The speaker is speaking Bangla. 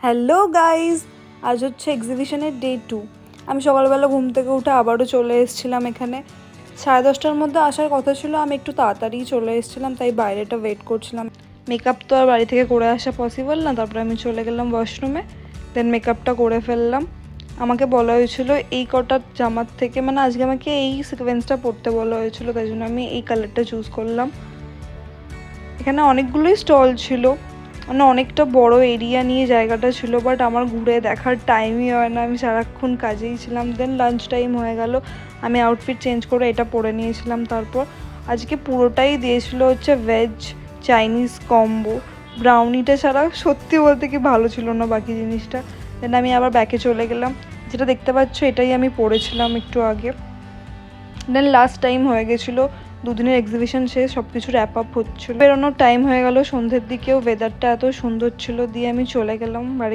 হ্যালো গাইজ, আজ হচ্ছে এক্সিবিশনের ডে 2। আমি সকালবেলা ঘুম থেকে উঠে আবারও চলে এসেছিলাম এখানে। 10:30টার মধ্যে আসার কথা ছিল, আমি একটু তাড়াতাড়ি চলে এসেছিলাম, তাই বাইরেটা ওয়েট করছিলাম। মেকআপ তো আর বাড়ি থেকে করে আসা পসিবল না, তারপরে আমি চলে গেলাম ওয়াশরুমে, দেন মেকআপটা করে ফেললাম। আমাকে বলা হয়েছিল এই কটা জামার থেকে, মানে আজকে আমাকে এই সিকোয়েন্সটা পরতে বলা হয়েছিল, তাই জন্য আমি এই কালারটা চুজ করলাম। এখানে অনেকগুলোই স্টল ছিল, মানে অনেকটা বড় এরিয়া নিয়ে জায়গাটা ছিল, বাট আমার ঘুরে দেখার টাইমই হয় না, আমি সারাক্ষণ কাজেই ছিলাম। দেন লাঞ্চ টাইম হয়ে গেল, আমি আউটফিট চেঞ্জ করে এটা পরে নিয়েছিলাম। তারপর আজকে পুরোটাই দিয়েছিল হচ্ছে ভেজ চাইনিজ কম্বো। ব্রাউনিটা ছাড়া সত্যি বলতে কি ভালো ছিল না বাকি জিনিসটা। দেন আমি আবার ব্যাকে চলে গেলাম, যেটা দেখতে পাচ্ছ এটাই আমি পরেছিলাম একটু আগে। দেন লাস্ট টাইম হয়ে গেছিলো, দুদিনের এক্সিবিশন শেষ, সব কিছু র্যাপ আপ হচ্ছিলো, বেরোনোর টাইম হয়ে গেল সন্ধ্যের দিকেও। ওয়েদারটা এত সুন্দর ছিল, দিয়ে আমি চলে গেলাম বাড়ি।